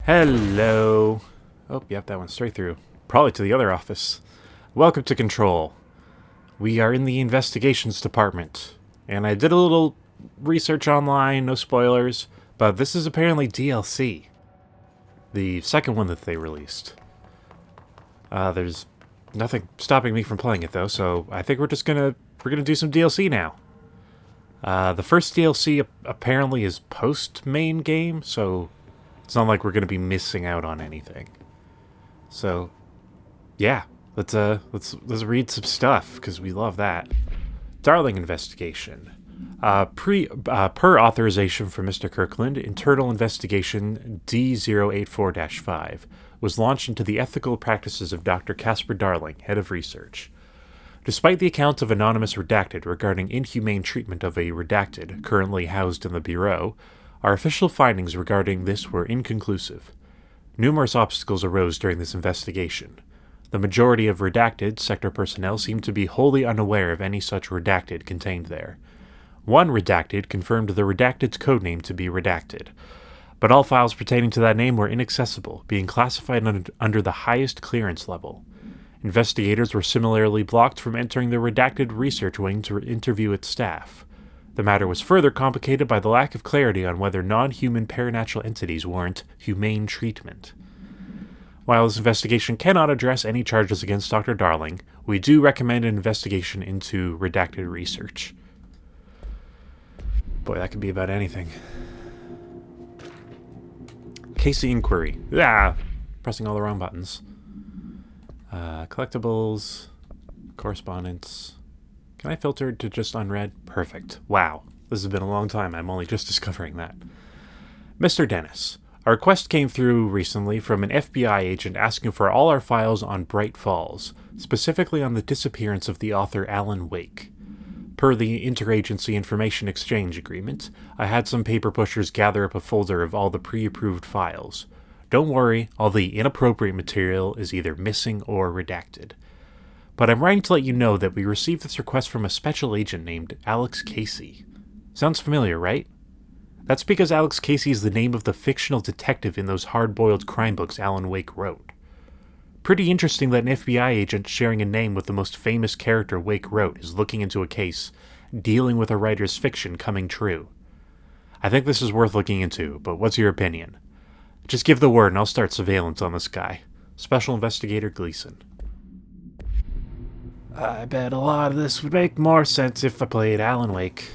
Hello. Oh, yep, that went straight through. Probably to the other office. Welcome to Control. We are in the investigations department. And I did a little research online, no spoilers, but this is apparently DLC. The second one that they released. There's nothing stopping me from playing it though, so I think we're gonna do some DLC now. The first DLC apparently is post-main game, so it's not like we're going to be missing out on anything. So, yeah, let's read some stuff because we love that. Darling investigation. Per authorization from Mr. Kirkland, internal investigation D084-5 was launched into the ethical practices of Dr. Casper Darling, head of research. Despite the account of Anonymous Redacted regarding inhumane treatment of a redacted currently housed in the Bureau, our official findings regarding this were inconclusive. Numerous obstacles arose during this investigation. The majority of redacted sector personnel seemed to be wholly unaware of any such redacted contained there. One redacted confirmed the redacted's codename to be redacted, but all files pertaining to that name were inaccessible, being classified under the highest clearance level. Investigators were similarly blocked from entering the redacted research wing to interview its staff. The matter was further complicated by the lack of clarity on whether non-human paranatural entities warrant humane treatment. While this investigation cannot address any charges against Dr. Darling, we do recommend an investigation into redacted research. Boy, that could be about anything. Casey inquiry. Pressing all the wrong buttons. Collectibles. Correspondence. Can I filter to just unread? Perfect. Wow. This has been a long time. I'm only just discovering that. Mr. Dennis, a request came through recently from an FBI agent asking for all our files on Bright Falls, specifically on the disappearance of the author Alan Wake. Per the Interagency Information Exchange Agreement, I had some paper pushers gather up a folder of all the pre-approved files. Don't worry, all the inappropriate material is either missing or redacted. But I'm writing to let you know that we received this request from a special agent named Alex Casey. Sounds familiar, right? That's because Alex Casey is the name of the fictional detective in those hard-boiled crime books Alan Wake wrote. Pretty interesting that an FBI agent sharing a name with the most famous character Wake wrote is looking into a case, dealing with a writer's fiction coming true. I think this is worth looking into, but what's your opinion? Just give the word and I'll start surveillance on this guy. Special Investigator Gleason. I bet a lot of this would make more sense if I played Alan Wake.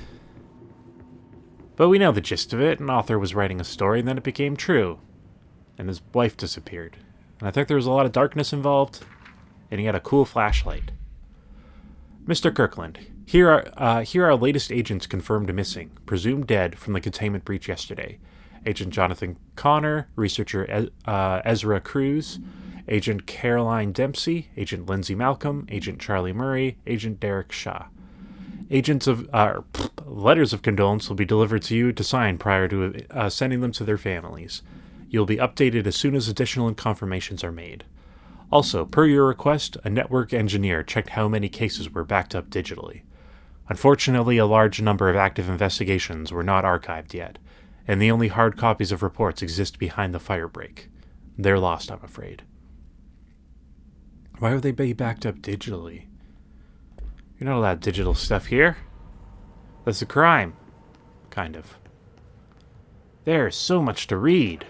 But we know the gist of it. An author was writing a story and then it became true. And his wife disappeared. And I think there was a lot of darkness involved. And he had a cool flashlight. Mr. Kirkland, here are our latest agents confirmed missing, presumed dead from the containment breach yesterday. Agent Jonathan Connor, researcher Ezra Cruz, Agent Caroline Dempsey, Agent Lindsay Malcolm, Agent Charlie Murray, Agent Derek Shaw. Letters of condolence will be delivered to you to sign prior to sending them to their families. You'll be updated as soon as additional confirmations are made. Also, per your request, a network engineer checked how many cases were backed up digitally. Unfortunately, a large number of active investigations were not archived yet, and the only hard copies of reports exist behind the firebreak. They're lost, I'm afraid. Why would they be backed up digitally? You're not allowed digital stuff here. That's a crime. Kind of. There's so much to read.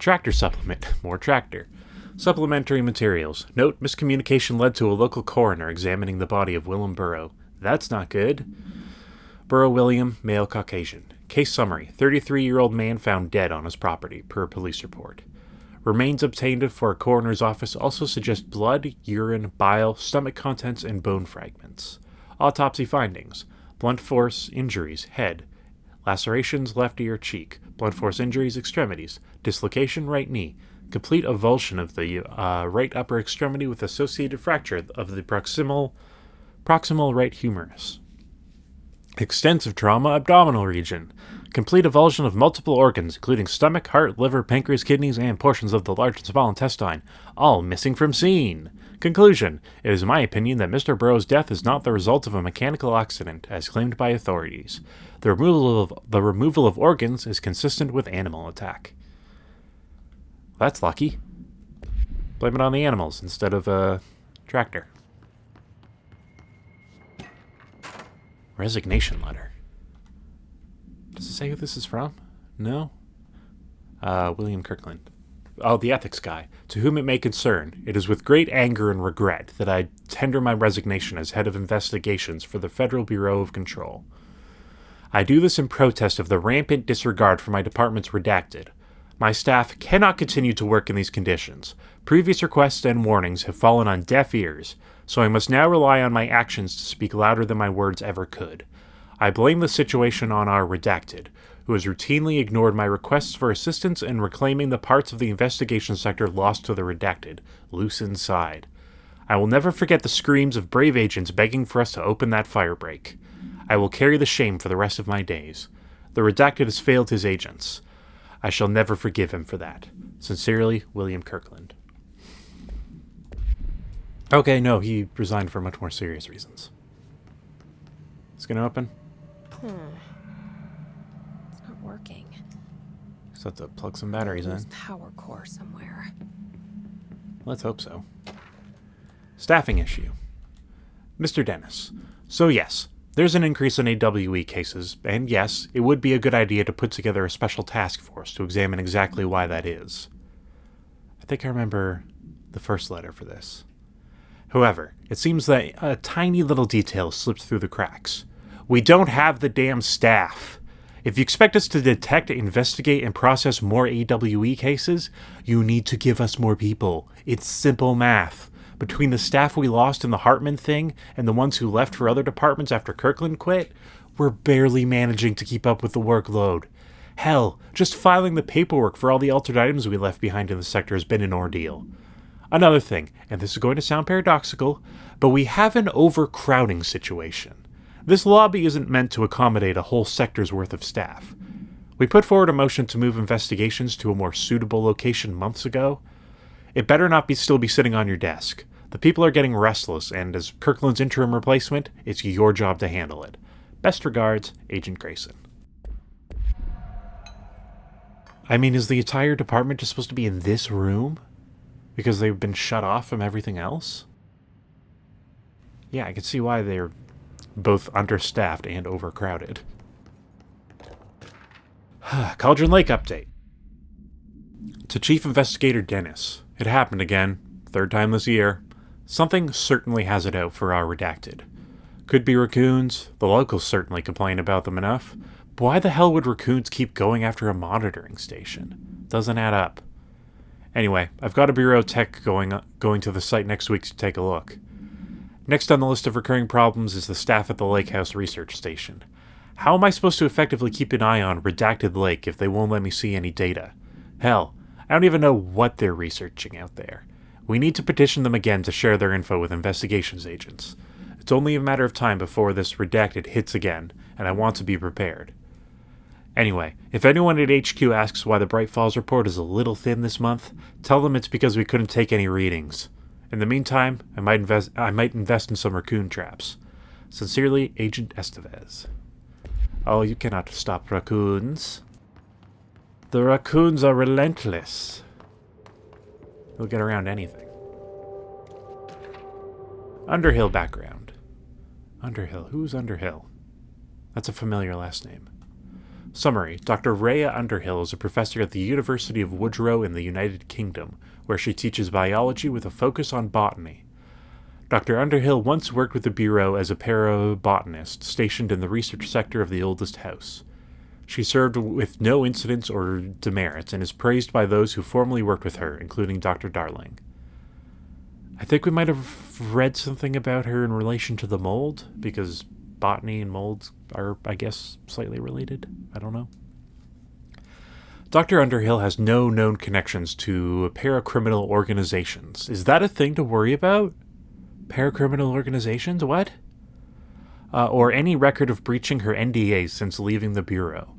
Tractor supplement. More tractor. Supplementary materials. Note, miscommunication led to a local coroner examining the body of Willem Burrow. That's not good. Burrow William, male Caucasian. Case summary. 33-year-old man found dead on his property, per police report. Remains obtained for a coroner's office also suggest blood, urine, bile, stomach contents, and bone fragments. Autopsy findings. Blunt force injuries, head. Lacerations, left ear, cheek. Blunt force injuries, extremities. Dislocation, right knee. Complete avulsion of the right upper extremity with associated fracture of the proximal right humerus. Extensive trauma, abdominal region. Complete avulsion of multiple organs, including stomach, heart, liver, pancreas, kidneys, and portions of the large and small intestine, all missing from scene. Conclusion. It is my opinion that Mr. Burrow's death is not the result of a mechanical accident, as claimed by authorities. The removal of organs is consistent with animal attack. That's lucky. Blame it on the animals instead of a tractor. Resignation letter. Does it say who this is from? No? William Kirkland. Oh, the ethics guy. To whom it may concern, it is with great anger and regret that I tender my resignation as head of investigations for the Federal Bureau of Control. I do this in protest of the rampant disregard for my department's redacted. My staff cannot continue to work in these conditions. Previous requests and warnings have fallen on deaf ears, so I must now rely on my actions to speak louder than my words ever could. I blame the situation on our redacted, who has routinely ignored my requests for assistance in reclaiming the parts of the investigation sector lost to the redacted, loose inside. I will never forget the screams of brave agents begging for us to open that firebreak. I will carry the shame for the rest of my days. The redacted has failed his agents. I shall never forgive him for that. Sincerely, William Kirkland. Okay, no, he resigned for much more serious reasons. It's gonna open? It's not working. Just have to plug some batteries in. Power core somewhere. Let's hope so. Staffing issue. Mr. Dennis. So yes, there's an increase in AWE cases, and yes, it would be a good idea to put together a special task force to examine exactly why that is. I think I remember the first letter for this. However, it seems that a tiny little detail slipped through the cracks. We don't have the damn staff. If you expect us to detect, investigate, and process more AWE cases, you need to give us more people. It's simple math. Between the staff we lost in the Hartman thing and the ones who left for other departments after Kirkland quit, we're barely managing to keep up with the workload. Hell, just filing the paperwork for all the altered items we left behind in the sector has been an ordeal. Another thing, and this is going to sound paradoxical, but we have an overcrowding situation. This lobby isn't meant to accommodate a whole sector's worth of staff. We put forward a motion to move investigations to a more suitable location months ago. It better not still be sitting on your desk. The people are getting restless, and as Kirkland's interim replacement, it's your job to handle it. Best regards, Agent Grayson. I mean, is the entire department just supposed to be in this room? Because they've been shut off from everything else? Yeah, I can see why they're both understaffed and overcrowded. Cauldron Lake update. To Chief Investigator Dennis. It happened again. Third time this year. Something certainly has it out for our redacted. Could be raccoons. The locals certainly complain about them enough. But why the hell would raccoons keep going after a monitoring station? Doesn't add up. Anyway, I've got a bureau tech going to the site next week to take a look. Next on the list of recurring problems is the staff at the Lake House Research Station. How am I supposed to effectively keep an eye on Redacted Lake if they won't let me see any data? Hell, I don't even know what they're researching out there. We need to petition them again to share their info with investigations agents. It's only a matter of time before this Redacted hits again, and I want to be prepared. Anyway, if anyone at HQ asks why the Bright Falls report is a little thin this month, tell them it's because we couldn't take any readings. In the meantime, I might invest in some raccoon traps. Sincerely, Agent Estevez. Oh, you cannot stop raccoons. The raccoons are relentless. They'll get around anything. Underhill background. Underhill. Who's Underhill? That's a familiar last name. Summary. Dr. Rhea Underhill is a professor at the University of Woodrow in the United Kingdom, where she teaches biology with a focus on botany. Dr. Underhill once worked with the Bureau as a parabotanist stationed in the research sector of the oldest house. She served with no incidents or demerits and is praised by those who formerly worked with her, including Dr. Darling. I think we might have read something about her in relation to the mold, because botany and mold are, I guess, slightly related. I don't know. Dr. Underhill has no known connections to paracriminal organizations. Is that a thing to worry about? Paracriminal organizations? What? Or any record of breaching her NDAs since leaving the Bureau.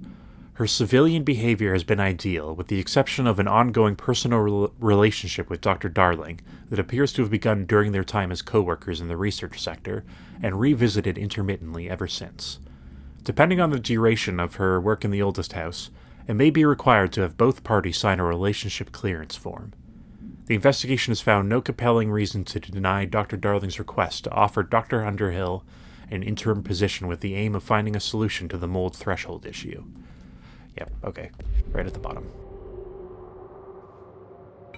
Her civilian behavior has been ideal, with the exception of an ongoing personal relationship with Dr. Darling that appears to have begun during their time as co-workers in the research sector and revisited intermittently ever since. Depending on the duration of her work in the oldest house, and may be required to have both parties sign a relationship clearance form. The investigation has found no compelling reason to deny Dr. Darling's request to offer Dr. Underhill an interim position with the aim of finding a solution to the mold threshold issue. Yep, okay. Right at the bottom.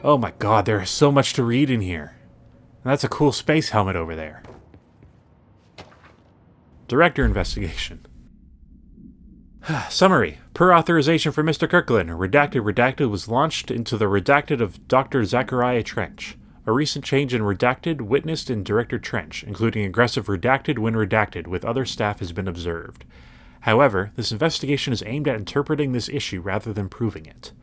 Oh my god, there is so much to read in here. And that's a cool space helmet over there. Director investigation. Summary. Per authorization for Mr. Kirkland, Redacted was launched into the Redacted of Dr. Zachariah Trench. A recent change in Redacted witnessed in Director Trench, including aggressive Redacted when redacted with other staff, has been observed. However, this investigation is aimed at interpreting this issue rather than proving it.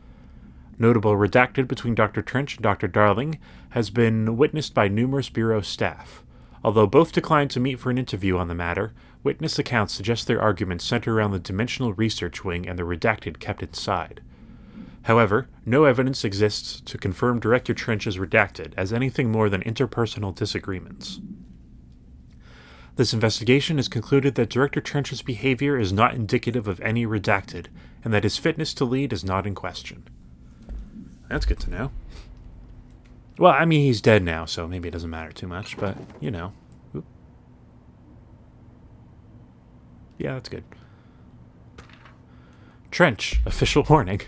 Notable Redacted between Dr. Trench and Dr. Darling has been witnessed by numerous Bureau staff. Although both declined to meet for an interview on the matter, witness accounts suggest their arguments center around the Dimensional Research Wing and the Redacted kept inside. However, no evidence exists to confirm Director Trench is redacted as anything more than interpersonal disagreements. This investigation has concluded that Director Trench's behavior is not indicative of any redacted, and that his fitness to lead is not in question. That's good to know. Well, I mean, he's dead now, so maybe it doesn't matter too much, but, you know. Oop. Yeah, that's good. Trench, official warning.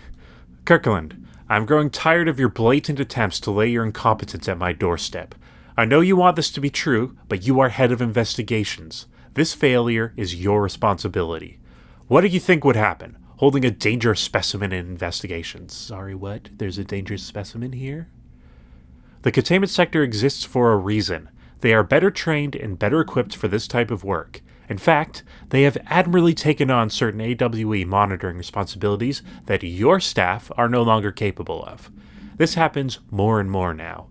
Kirkland, I'm growing tired of your blatant attempts to lay your incompetence at my doorstep. I know you want this to be true, but you are head of investigations. This failure is your responsibility. What do you think would happen? Holding a dangerous specimen in investigations. Sorry, what? There's a dangerous specimen here? The containment sector exists for a reason. They are better trained and better equipped for this type of work. In fact, they have admirably taken on certain AWE monitoring responsibilities that your staff are no longer capable of. This happens more and more now.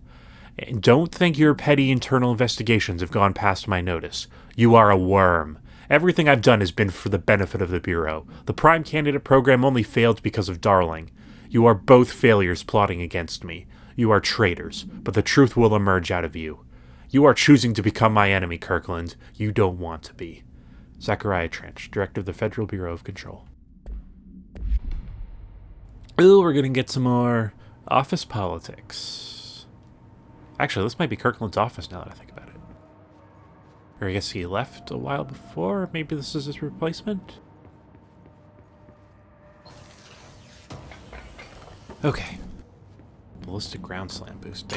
And don't think your petty internal investigations have gone past my notice. You are a worm. Everything I've done has been for the benefit of the Bureau. The Prime Candidate program only failed because of Darling. You are both failures plotting against me. You are traitors, but the truth will emerge out of you. You are choosing to become my enemy, Kirkland. You don't want to be. Zachariah Trench, Director of the Federal Bureau of Control. Ooh, we're going to get some more office politics. Actually, this might be Kirkland's office now that I think about it. Or I guess he left a while before. Maybe this is his replacement? Okay. Ballistic ground slam boost.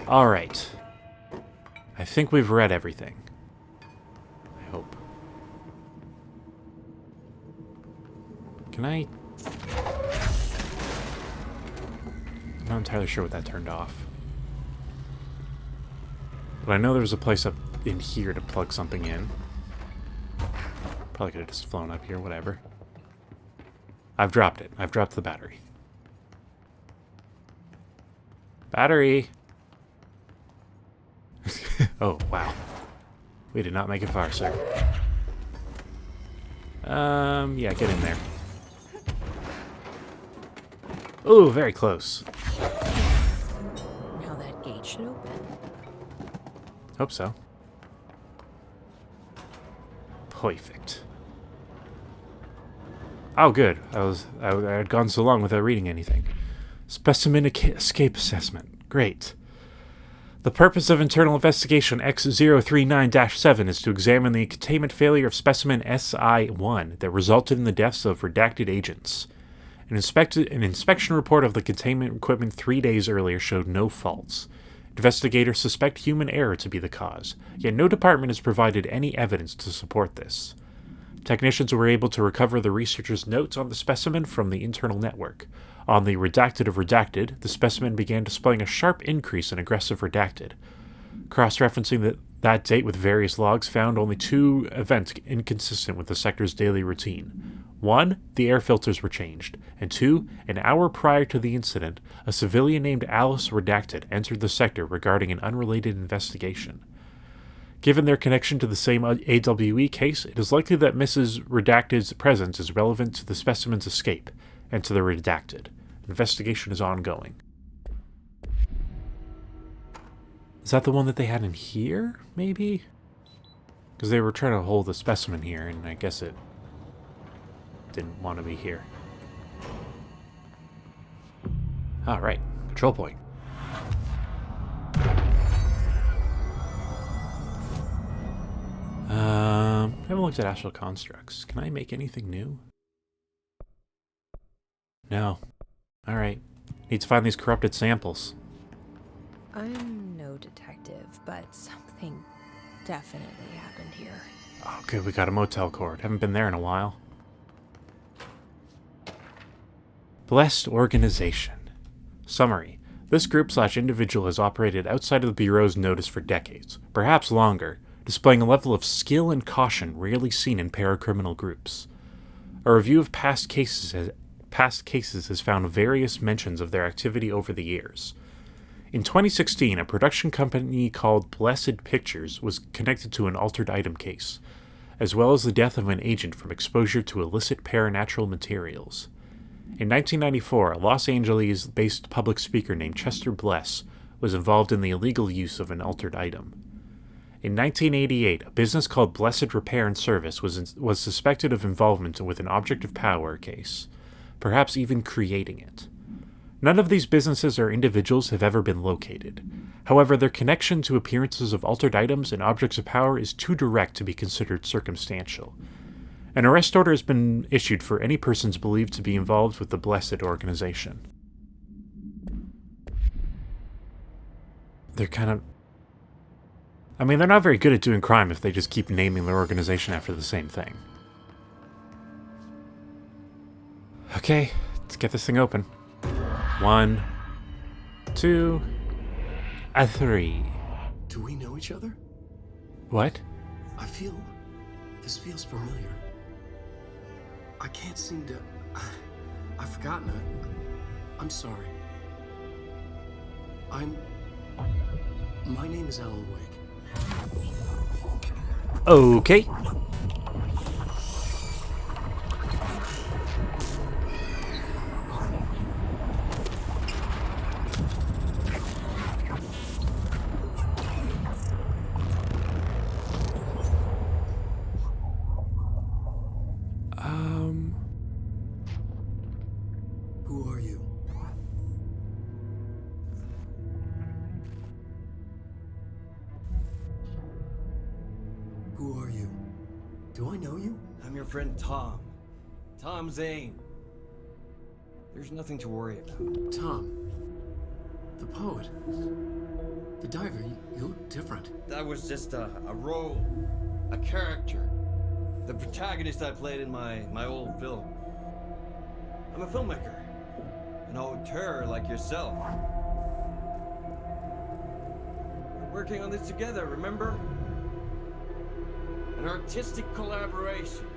Alright. I think we've read everything. I hope. Can I... I'm not entirely sure what that turned off. But I know there was a place up in here to plug something in. Probably could have just flown up here, whatever. I've dropped it. I've dropped the battery. Battery! Oh, wow. We did not make it far, sir. Yeah, get in there. Ooh, very close. Now that gate should open. Hope so. Perfect. Oh, good. I had gone so long without reading anything. Specimen escape assessment. Great. The purpose of internal investigation X039-7 is to examine the containment failure of specimen SI-1 that resulted in the deaths of redacted agents. An inspection report of the containment equipment 3 days earlier showed no faults. Investigators suspect human error to be the cause, yet no department has provided any evidence to support this. Technicians were able to recover the researchers' notes on the specimen from the internal network. On the redacted of redacted, the specimen began displaying a sharp increase in aggressive redacted. Cross-referencing that date with various logs found only 2 events inconsistent with the sector's daily routine. 1, the air filters were changed, and 2, an hour prior to the incident, a civilian named Alice Redacted entered the sector regarding an unrelated investigation. Given their connection to the same AWE case, it is likely that Mrs. Redacted's presence is relevant to the specimen's escape, and to the redacted. Investigation is ongoing. Is that the one that they had in here, maybe? Because they were trying to hold the specimen here, and I guess it didn't want to be here. Alright, control point. Haven't looked at astral constructs. Can I make anything new? No. Alright. Need to find these corrupted samples. I'm no detective, but something definitely happened here. Oh, good. We got a motel cord. Haven't been there in a while. Blessed Organization. Summary. This group/individual has operated outside of the Bureau's notice for decades, perhaps longer, displaying a level of skill and caution rarely seen in paracriminal groups. A review of past cases has found various mentions of their activity over the years. In 2016, a production company called Blessed Pictures was connected to an altered item case, as well as the death of an agent from exposure to illicit paranatural materials. In 1994, a Los Angeles-based public speaker named Chester Bless was involved in the illegal use of an altered item. In 1988, a business called Blessed Repair and Service was suspected of involvement with an object of power case, perhaps even creating it. None of these businesses or individuals have ever been located. However, their connection to appearances of altered items and objects of power is too direct to be considered circumstantial. An arrest order has been issued for any persons believed to be involved with the Blessed Organization. They're not very good at doing crime if they just keep naming their organization after the same thing. Okay, let's get this thing open. 1, 2, 3. Do we know each other? What? This feels familiar. I can't seem to... I've forgotten it. I'm sorry. My name is Alan Wake. Okay. Who are you? Who are you? Do I know you? I'm your friend Tom. Tom Zane. There's nothing to worry about. Tom. The poet. The diver. You look different. That was just a role. A character. The protagonist I played in my old film. I'm a filmmaker. An auteur like yourself. We're working on this together, remember? An artistic collaboration.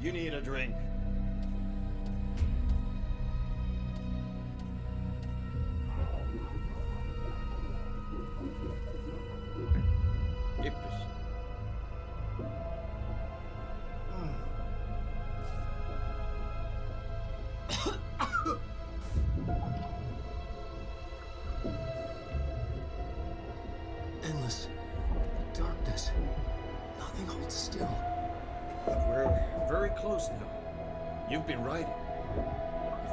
You need a drink. Yippish. Endless darkness. Nothing holds still. But we're very close now. You've been writing. You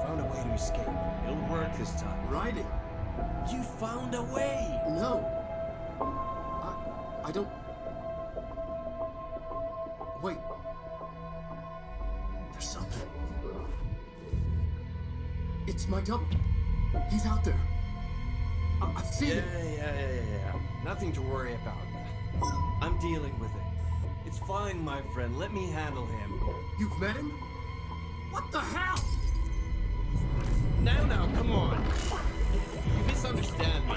found a way to escape. It'll work this time. Riding. You found a way! No. I don't... Wait. There's something. It's my double. He's out there. I've seen him. Yeah. Nothing to worry about. I'm dealing with it. It's fine, my friend. Let me handle him. You've met him? What the hell? Now, come on. You misunderstand me.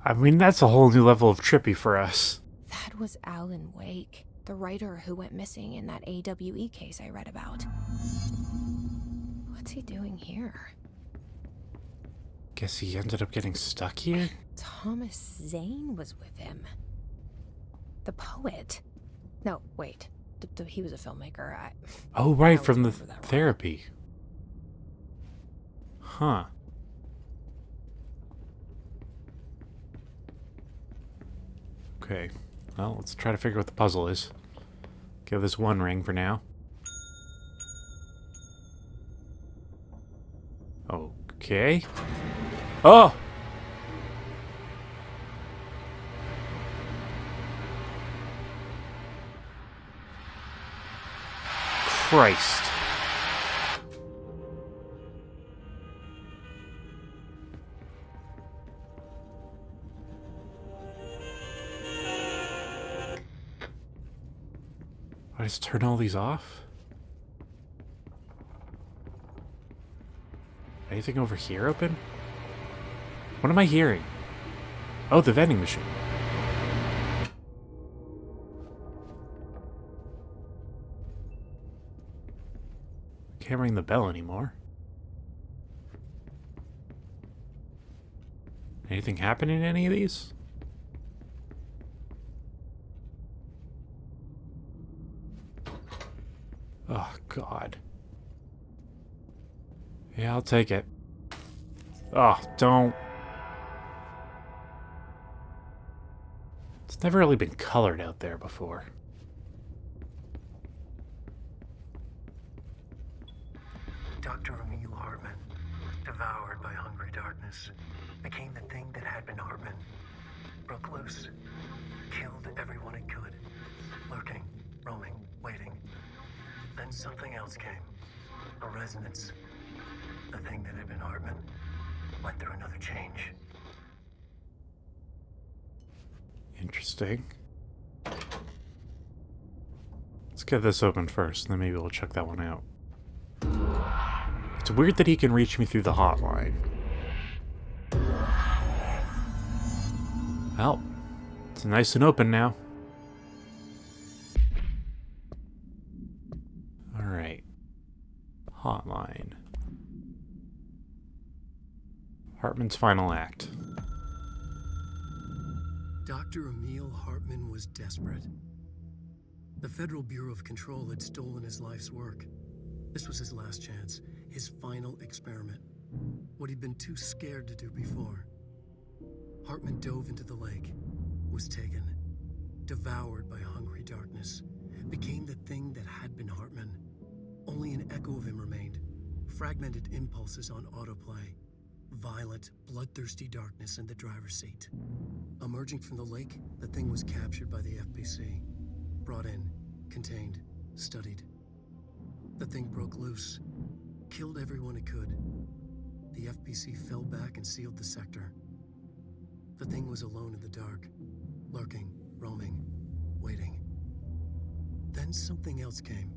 I mean, that's a whole new level of trippy for us. That was Alan Wake, the writer who went missing in that AWE case I read about. What's he doing here? Guess he ended up getting stuck here? Thomas Zane was with him. The poet. No, wait. He was a filmmaker. Oh, I right, always from the remember that wrong. therapy. Huh. Okay. Well, let's try to figure what the puzzle is. Give this one ring for now. Okay. Oh! Christ. I just turn all these off? Anything over here open? What am I hearing? Oh, the vending machine. Can't ring the bell anymore. Anything happen in any of these? Oh, God. Yeah, I'll take it. Oh, don't. It's never really been colored out there before. Dr. Emil Hartman, devoured by hungry darkness, became the thing that had been Hartman. Broke loose, killed everyone it could, lurking, roaming, waiting. Then something else came. A resonance. The thing that had been Hartman went through another change. Interesting. Let's get this open first, and then maybe we'll check that one out. It's weird that he can reach me through the hotline. Well, it's nice and open now. Alright. Hotline. Hartman's final act. Dr. Emil Hartman was desperate. The Federal Bureau of Control had stolen his life's work. This was his last chance, his final experiment. What he'd been too scared to do before. Hartman dove into the lake, was taken, devoured by hungry darkness, became the thing that had been Hartman. Only an echo of him remained, fragmented impulses on autoplay. Violent, bloodthirsty darkness in the driver's seat. Emerging from the lake, the thing was captured by the FBC. Brought in, contained, studied. The thing broke loose, killed everyone it could. The FBC fell back and sealed the sector. The thing was alone in the dark, lurking, roaming, waiting. Then something else came.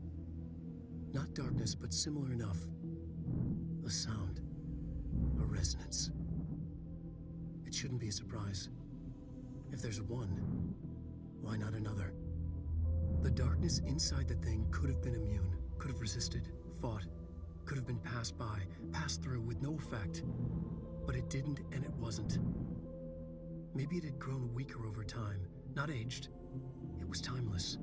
Not darkness, but similar enough. A sound. A resonance. It shouldn't be a surprise. If there's one, why not another? The darkness inside the thing could have been immune, could have resisted, fought, could have been passed by, passed through with no effect. But it didn't, and it wasn't. Maybe it had grown weaker over time, not aged. It was timeless,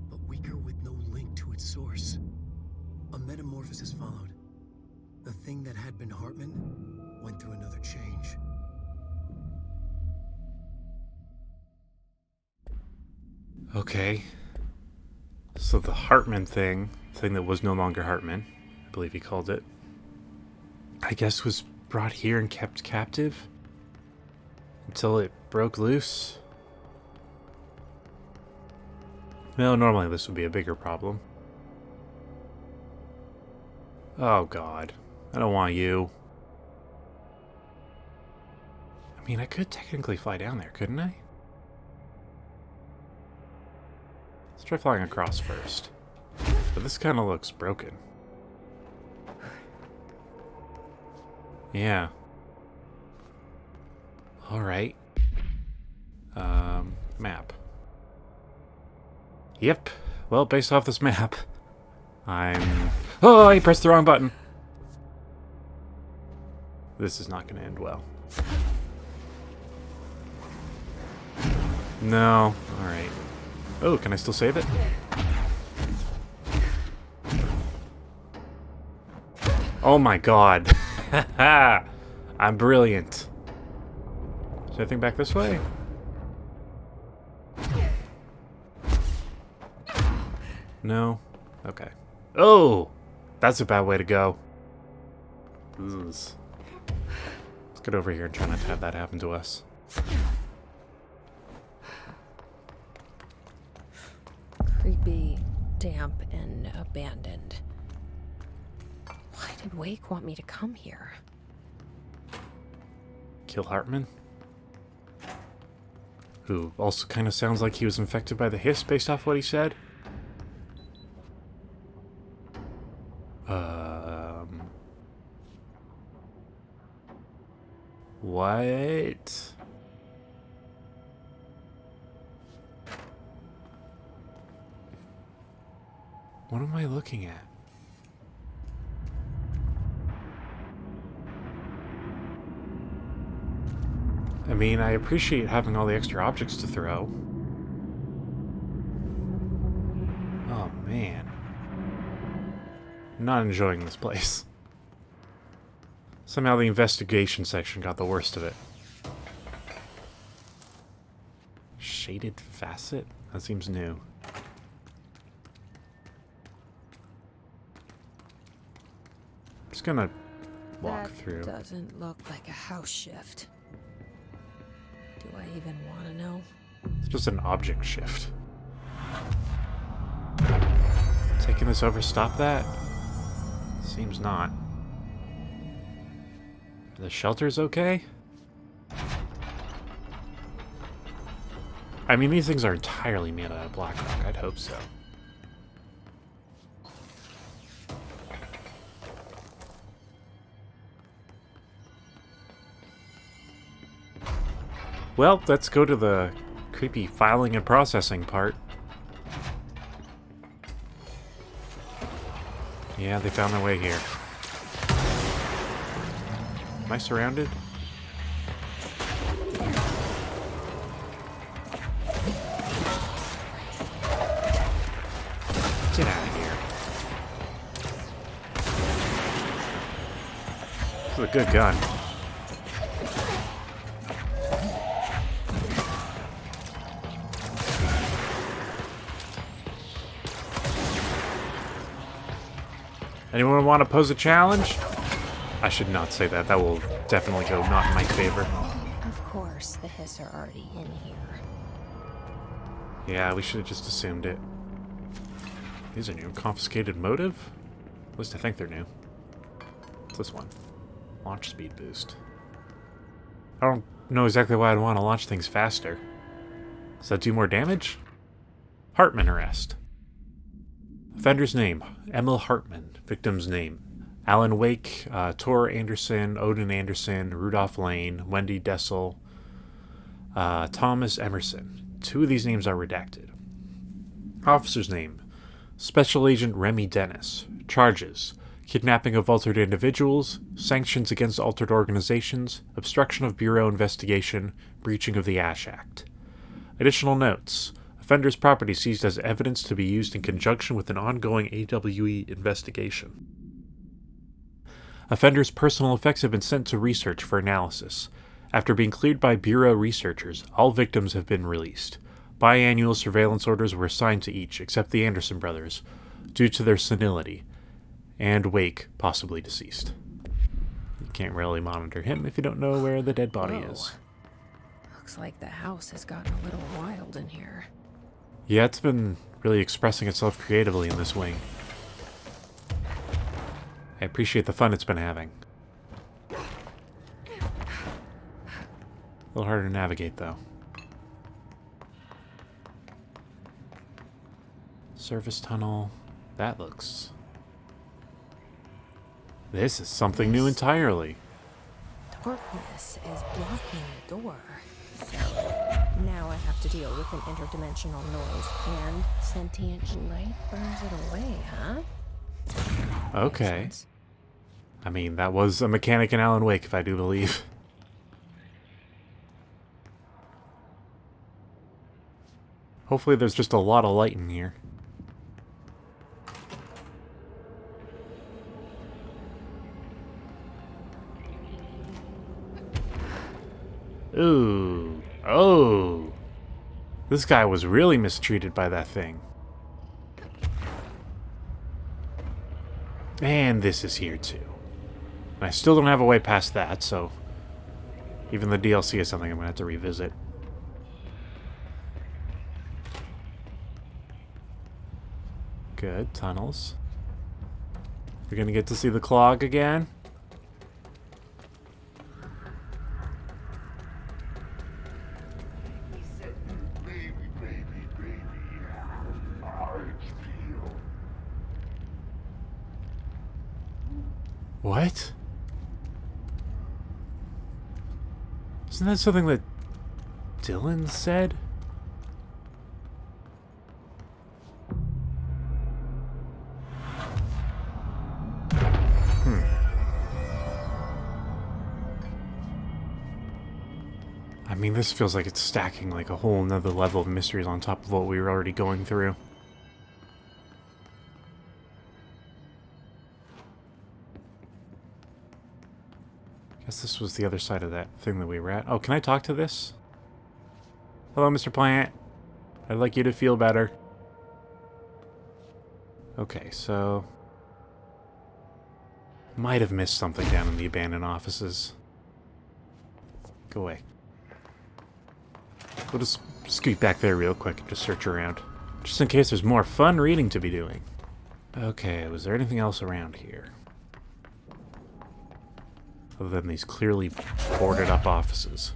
but weaker with no link to its source. A metamorphosis followed. The thing that had been Hartman went through another change. Okay. So the Hartman thing that was no longer Hartman, I believe he called it, I guess was brought here and kept captive until it broke loose. Well, normally this would be a bigger problem. Oh God, I don't want you. I mean, I could technically fly down there, couldn't I? Let's try flying across first. But this kind of looks broken. Yeah. Alright. Map. Yep. Well, based off this map, Oh, I pressed the wrong button. This is not going to end well. No. Alright. Oh, can I still save it? Oh my god. I'm brilliant. Is anything back this way? No? Okay. Oh! That's a bad way to go. Ugh. Let's get over here and try not to have that happen to us. Creepy, damp, and abandoned. Why did Wake want me to come here? Kill Hartman? Who also kind of sounds like he was infected by the hiss based off what he said. What? What am I looking at? I mean, I appreciate having all the extra objects to throw. Oh, man. Not enjoying this place. Somehow the investigation section got the worst of it. Shaded facet? That seems new. Just gonna walk through. That doesn't look like a house shift. Do I even want to know? It's just an object shift. Taking this over stop that? Seems not. Are the shelters okay? I mean, these things are entirely made out of black rock. I'd hope so. Well, let's go to the creepy filing and processing part. Yeah, they found their way here. Am I surrounded? Get out of here. This is a good gun. Anyone want to pose a challenge? I should not say that. That will definitely go not in my favor. Of course, the hiss are already in here. Yeah, we should have just assumed it. These are new. Confiscated motive? At least I think they're new. What's this one? Launch speed boost. I don't know exactly why I'd want to launch things faster. Does that do more damage? Hartman arrest. Offender's name, Emil Hartman. Victim's name, Alan Wake, Tor Anderson, Odin Anderson, Rudolph Lane, Wendy Dessel, Thomas Emerson. 2 of these names are redacted. Officer's name, Special Agent Remy Dennis. Charges, kidnapping of altered individuals, sanctions against altered organizations, obstruction of Bureau investigation, breaching of the Ash Act. Additional notes. Offender's property seized as evidence to be used in conjunction with an ongoing AWE investigation. Offender's personal effects have been sent to research for analysis. After being cleared by Bureau researchers, all victims have been released. Biannual surveillance orders were assigned to each, except the Anderson brothers, due to their senility, and Wake, possibly deceased. You can't really monitor him if you don't know where the dead body is. Looks like the house has gotten a little wild in here. Yeah, it's been really expressing itself creatively in this wing. I appreciate the fun it's been having. A little harder to navigate, though. Service tunnel. That looks... This is something new entirely. Darkness is blocking the door. So now I have to deal with an interdimensional noise and sentient light burns it away, huh? Okay. I mean, that was a mechanic in Alan Wake, if I do believe. Hopefully there's just a lot of light in here. Ooh. Oh. This guy was really mistreated by that thing. And this is here too. And I still don't have a way past that, so even the DLC is something I'm going to have to revisit. Good. Tunnels. We're going to get to see the clog again. What? Isn't that something that Dylan said? I mean, this feels like it's stacking like a whole nother level of mysteries on top of what we were already going through. Guess this was the other side of that thing that we were at. Oh, can I talk to this? Hello, Mr. Plant. I'd like you to feel better. Okay, so... might have missed something down in the abandoned offices. Go away. We'll just scoot back there real quick and just search around. Just in case there's more fun reading to be doing. Okay, was there anything else around here? Other than these clearly boarded up offices.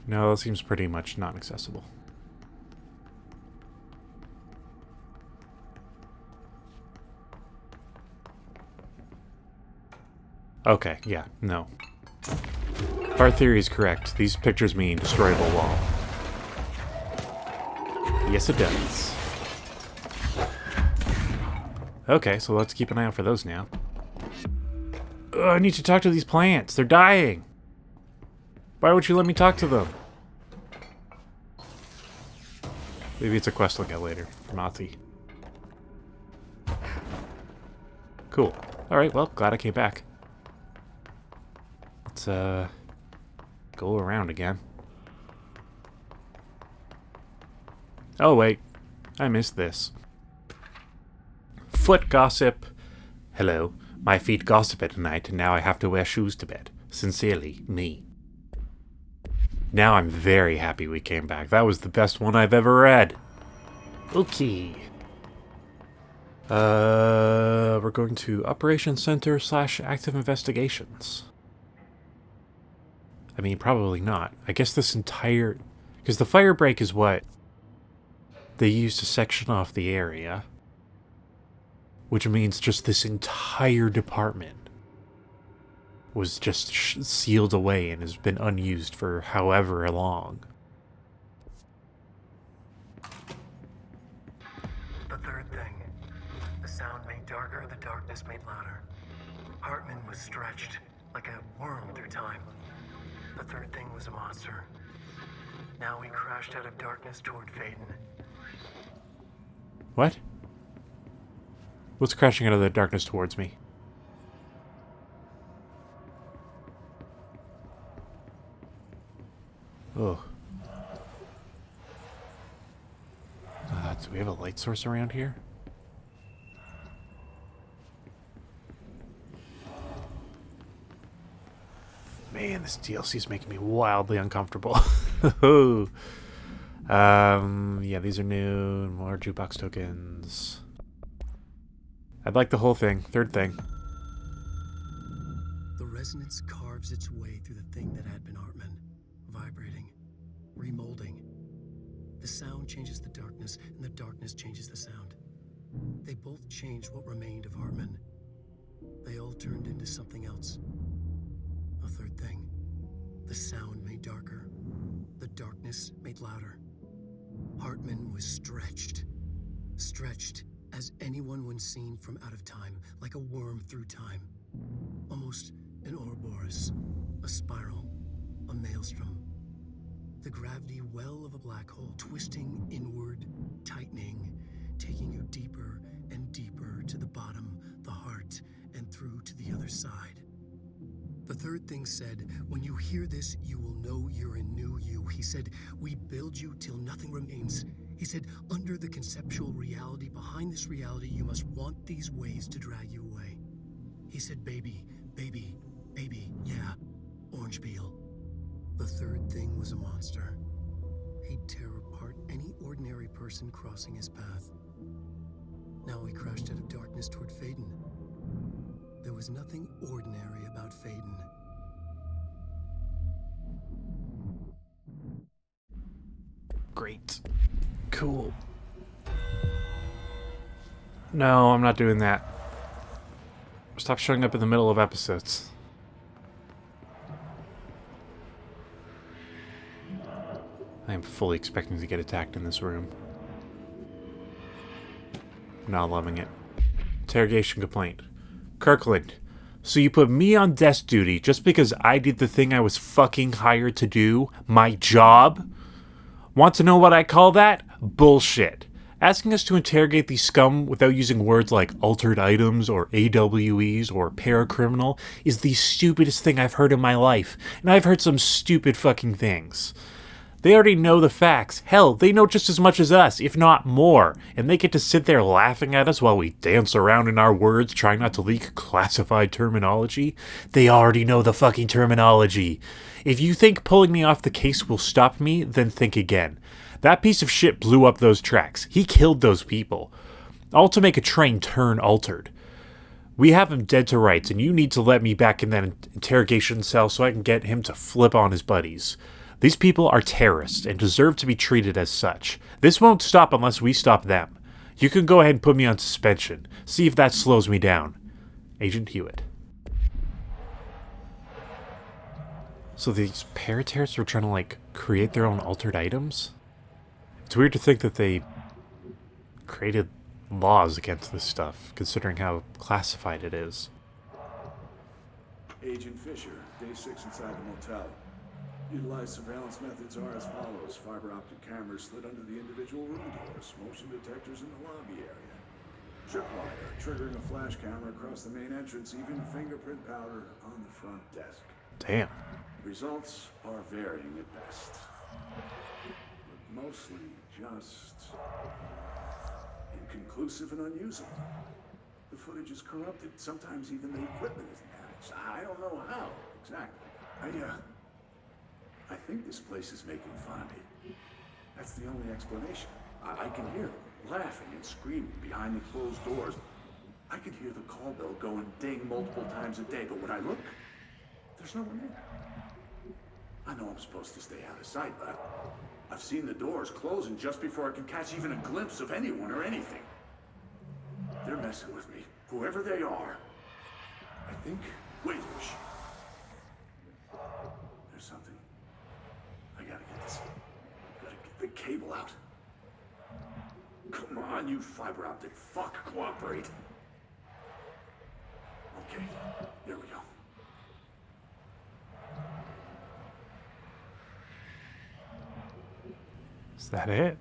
No, that seems pretty much not accessible. Okay, yeah, no. If our theory is correct, these pictures mean destroyable wall. Yes, it does. Okay, so let's keep an eye out for those now. Ugh, I need to talk to these plants. They're dying. Why won't you let me talk to them? Maybe it's a quest look at later. Mati. Cool. Alright, well, glad I came back. Let's, go around again. Oh, wait. I missed this. Foot gossip. Hello. My feet gossip at night, and now I have to wear shoes to bed. Sincerely, me. Now I'm very happy we came back. That was the best one I've ever read. Okay. We're going to Operations Center / Active Investigations. I mean, probably not. I guess this entire... because the fire break is what they used to section off the area. Which means just this entire department was just sealed away and has been unused for however long. The third thing. The sound made darker, the darkness made louder. Hartman was stretched, like a worm through time. The third thing was a monster. Now we crashed out of darkness toward Phaeton. What? What's crashing out of the darkness towards me? Oh. Do we have a light source around here? Man, this DLC is making me wildly uncomfortable. Yeah, these are new. More jukebox tokens. I'd like the whole thing. Third thing. The resonance carves its way through the thing that had been Hartman, vibrating, remolding. The sound changes the darkness, and the darkness changes the sound. They both changed what remained of Hartman. They all turned into something else. A third thing. The sound made darker. The darkness made louder. Hartman was stretched. Stretched as anyone when seen from out of time, like a worm through time. Almost an Ouroboros, a spiral, a maelstrom. The gravity well of a black hole, twisting inward, tightening, taking you deeper and deeper to the bottom, the heart, and through to the other side. The third thing said, when you hear this, you will know you're a new you. He said, we build you till nothing remains. He said, under the conceptual reality behind this reality, you must want these waves to drag you away. He said, baby, baby, baby, yeah, orange peel. The third thing was a monster. He'd tear apart any ordinary person crossing his path. Now he crashed out of darkness toward Faden. There was nothing ordinary about Faden. Great. Cool. No, I'm not doing that. Stop showing up in the middle of episodes. I am fully expecting to get attacked in this room. Not loving it. Interrogation complaint. Kirkland, so you put me on desk duty just because I did the thing I was fucking hired to do? My job? Want to know what I call that? Bullshit. Asking us to interrogate these scum without using words like altered items or AWEs or paracriminal is the stupidest thing I've heard in my life, and I've heard some stupid fucking things. They already know the facts. Hell, they know just as much as us, if not more, and they get to sit there laughing at us while we dance around in our words trying not to leak classified terminology. They already know the fucking terminology. If you think pulling me off the case will stop me, then think again. That piece of shit blew up those tracks. He killed those people. All to make a train turn altered. We have him dead to rights, and you need to let me back in that interrogation cell so I can get him to flip on his buddies. These people are terrorists and deserve to be treated as such. This won't stop unless we stop them. You can go ahead and put me on suspension. See if that slows me down. Agent Hewitt. So these paraterrorists were trying to, create their own altered items? It's weird to think that they created laws against this stuff, considering how classified it is. Agent Fisher, day 6 inside the motel. Utilized surveillance methods are as follows. Fiber optic cameras slid under the individual room doors, motion detectors in the lobby area, tripwire, triggering a flash camera across the main entrance, even fingerprint powder on the front desk. Damn. Results are varying at best, but mostly just inconclusive and unusable. The footage is corrupted. Sometimes even the equipment is damaged. I don't know how exactly. I think this place is making fun of me. That's the only explanation. I can hear them laughing and screaming behind the closed doors. I can hear the call bell go and ding multiple times a day, but when I look, there's no one in. I know I'm supposed to stay out of sight, but I've seen the doors closing just before I can catch even a glimpse of anyone or anything. They're messing with me, whoever they are. I think... Wait, shh. There's something. I gotta get this. Gotta get the cable out. Come on, you fiber optic fuck, cooperate. Okay, there we go. Is that it?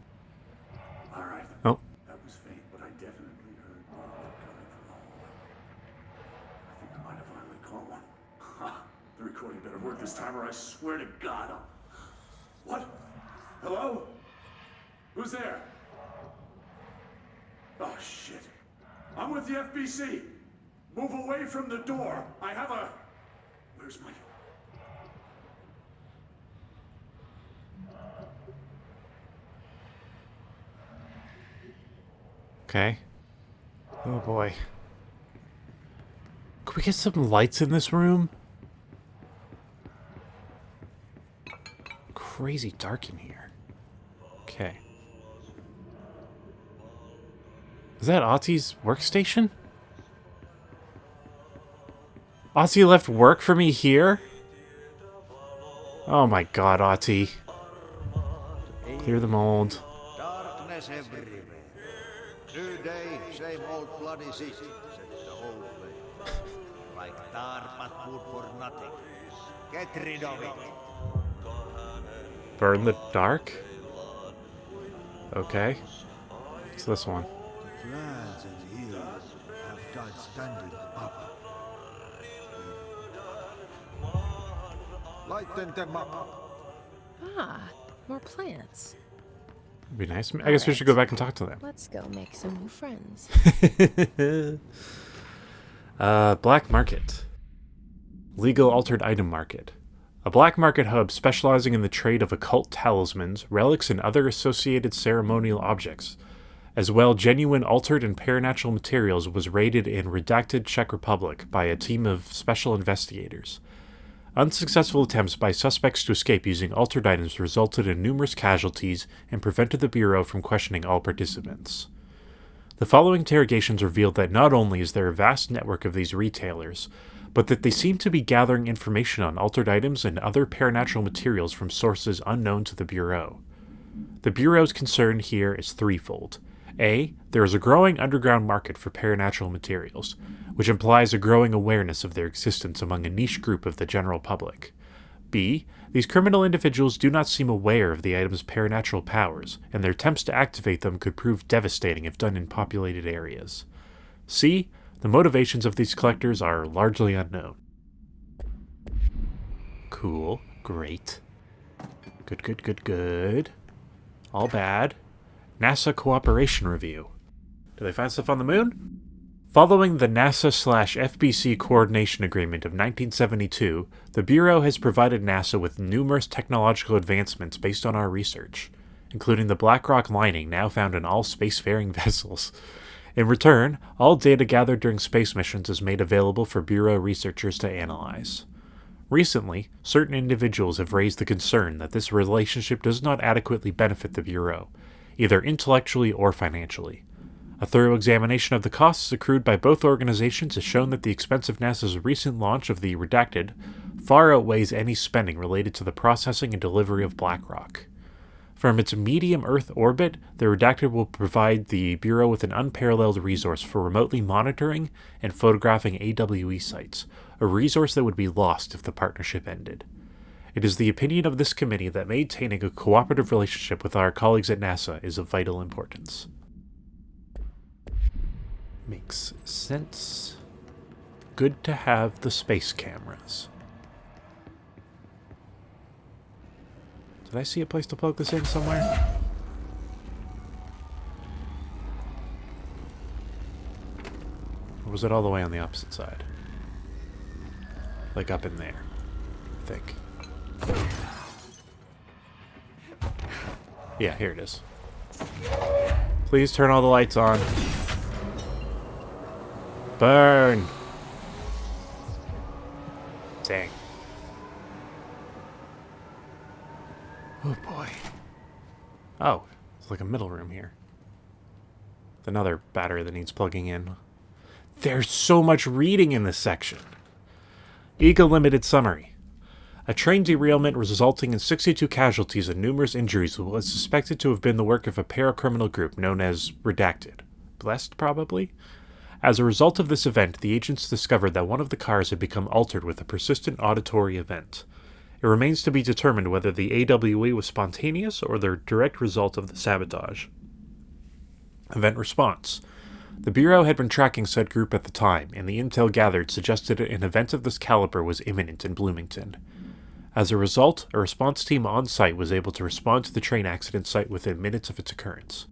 All right. Oh. That was faint, but I definitely heard movement coming from the hallway. I think I might have finally caught one. Ha! The recording better work this time, or I swear to God I'll... What? Hello? Who's there? Oh, shit. I'm with the FBC. Move away from the door. I have a... Where's my... Okay. Oh boy. Can we get some lights in this room? Crazy dark in here. Okay. Is that Otti's workstation? Otti left work for me here? Oh my god, Otti. Clear the mold. Darkness everywhere. New day, same old bloody city, said the whole place. Like tar but good for nothing. Get rid of it. Burn the dark? Okay. It's this one. Plants and hills have died standing up. Lighten them up. Ah, more plants. It'd be nice. I guess we should go back and talk to them. Let's go make some new friends. Black market. Legal altered item market. A black market hub specializing in the trade of occult talismans, relics, and other associated ceremonial objects, as well genuine altered and paranatural materials, was raided in redacted Czech Republic by a team of special investigators. Unsuccessful attempts by suspects to escape using altered items resulted in numerous casualties and prevented the Bureau from questioning all participants. The following interrogations revealed that not only is there a vast network of these retailers, but that they seem to be gathering information on altered items and other paranatural materials from sources unknown to the Bureau. The Bureau's concern here is threefold. A. There is a growing underground market for paranatural materials, which implies a growing awareness of their existence among a niche group of the general public. B. These criminal individuals do not seem aware of the item's paranatural powers, and their attempts to activate them could prove devastating if done in populated areas. C. The motivations of these collectors are largely unknown. Cool. Great. Good. All bad. NASA Cooperation Review. Do they find stuff on the moon? Following the NASA/FBC Coordination Agreement of 1972, the Bureau has provided NASA with numerous technological advancements based on our research, including the black rock lining now found in all spacefaring vessels. In return, all data gathered during space missions is made available for Bureau researchers to analyze. Recently, certain individuals have raised the concern that this relationship does not adequately benefit the Bureau, either intellectually or financially. A thorough examination of the costs accrued by both organizations has shown that the expense of NASA's recent launch of the Redacted far outweighs any spending related to the processing and delivery of black rock. From its medium Earth orbit, the Redacted will provide the Bureau with an unparalleled resource for remotely monitoring and photographing AWE sites, a resource that would be lost if the partnership ended. It is the opinion of this committee that maintaining a cooperative relationship with our colleagues at NASA is of vital importance. Makes sense. Good to have the space cameras. Did I see a place to plug this in somewhere? Or was it all the way on the opposite side? Like up in there, I think. Yeah, here it is. Please turn all the lights on. Burn! Dang. Oh boy. Oh, it's like a middle room here. With another battery that needs plugging in. There's so much reading in this section. Ego Limited Summary. A train derailment resulting in 62 casualties and numerous injuries was suspected to have been the work of a paracriminal group known as Redacted. Blessed, probably? As a result of this event, the agents discovered that one of the cars had become altered with a persistent auditory event. It remains to be determined whether the AWE was spontaneous or the direct result of the sabotage. Event response. The Bureau had been tracking said group at the time, and the intel gathered suggested an event of this caliber was imminent in Bloomington. As a result, a response team on site was able to respond to the train accident site within minutes of its occurrence.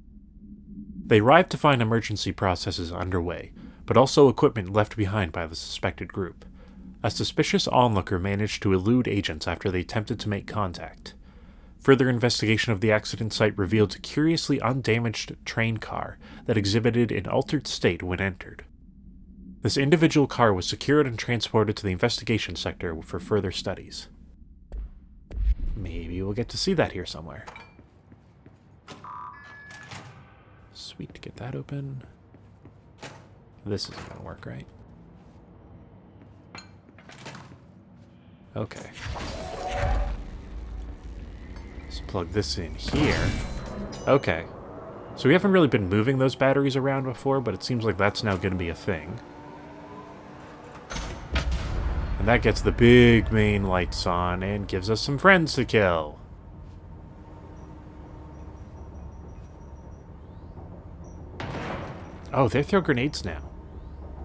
They arrived to find emergency processes underway, but also equipment left behind by the suspected group. A suspicious onlooker managed to elude agents after they attempted to make contact. Further investigation of the accident site revealed a curiously undamaged train car that exhibited an altered state when entered. This individual car was secured and transported to the investigation sector for further studies. Maybe we'll get to see that here somewhere. Sweet, to get that open. This isn't going to work, right? Okay. Let's plug this in here. Okay. So we haven't really been moving those batteries around before, but it seems like that's now going to be a thing. And that gets the big main lights on and gives us some friends to kill. Oh, they throw grenades now.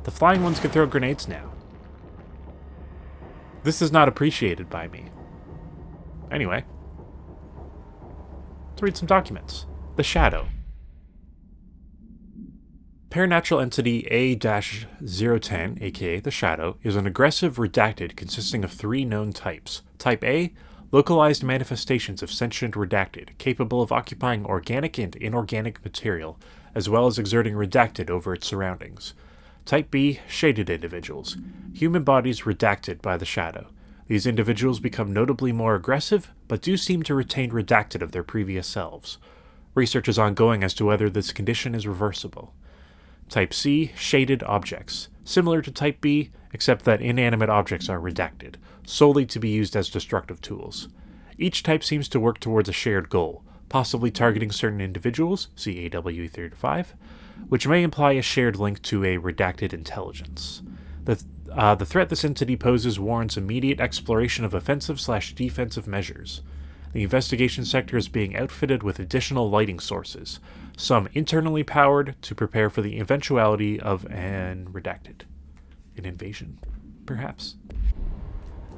The flying ones can throw grenades now. This is not appreciated by me. Anyway, let's read some documents. The Shadow. Paranatural entity A-010, aka the Shadow, is an aggressive redacted consisting of 3 known types. Type A, localized manifestations of sentient redacted, capable of occupying organic and inorganic material, as well as exerting redacted over its surroundings. Type B, shaded individuals, human bodies redacted by the Shadow. These individuals become notably more aggressive, but do seem to retain redacted of their previous selves. Research is ongoing as to whether this condition is reversible. Type C, shaded objects, similar to Type B, except that inanimate objects are redacted, solely to be used as destructive tools. Each type seems to work towards a shared goal, possibly targeting certain individuals, see AW35, which may imply a shared link to a redacted intelligence. The threat this entity poses warrants immediate exploration of offensive/defensive measures. The investigation sector is being outfitted with additional lighting sources, some internally powered to prepare for the eventuality of an invasion, perhaps?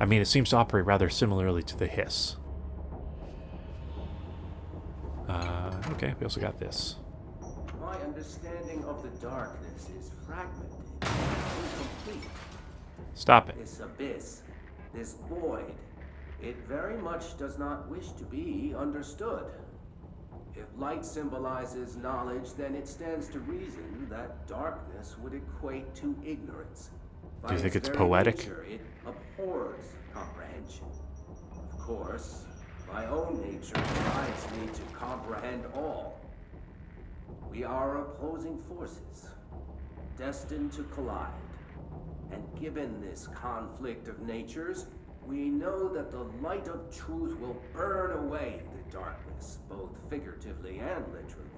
I mean, it seems to operate rather similarly to the Hiss. Okay, we also got this. My understanding of the darkness is fragmented, incomplete. Stop it. This abyss, this void, it very much does not wish to be understood. If light symbolizes knowledge, then it stands to reason that darkness would equate to ignorance. Do you think it's very poetic? nature, it abhors comprehension. Of course, my own nature drives me to comprehend all. We are opposing forces, destined to collide. And given this conflict of natures, we know that the light of truth will burn away the darkness, both figuratively and literally.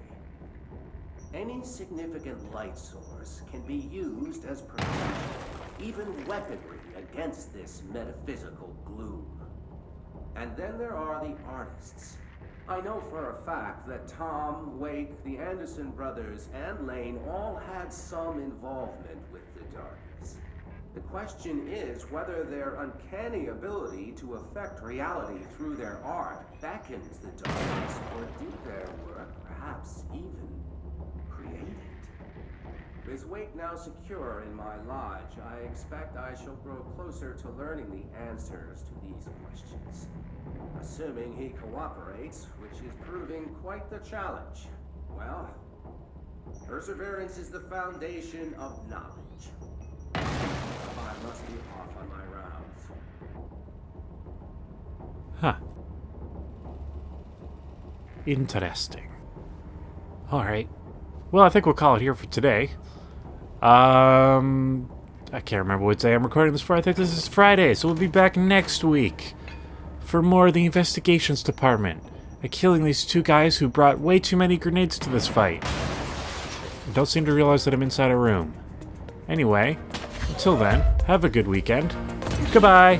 Any significant light source can be used as protection, even weaponry against this metaphysical gloom. And then there are the artists. I know for a fact that Tom, Wake, the Anderson brothers, and Lane all had some involvement with the darkness. The question is whether their uncanny ability to affect reality through their art beckons the darkness, or do their work perhaps even create it. With Wake now secure in my lodge, I expect I shall grow closer to learning the answers to these questions. Assuming he cooperates, which is proving quite the challenge. Well, perseverance is the foundation of knowledge. I must be off on my rounds. Huh. Interesting. Alright. Well, I think we'll call it here for today. I can't remember what day I'm recording this for. I think this is Friday, so we'll be back next week for more of the investigations department and killing these 2 guys who brought way too many grenades to this fight. I don't seem to realize that I'm inside a room. Anyway, until then, have a good weekend. Goodbye!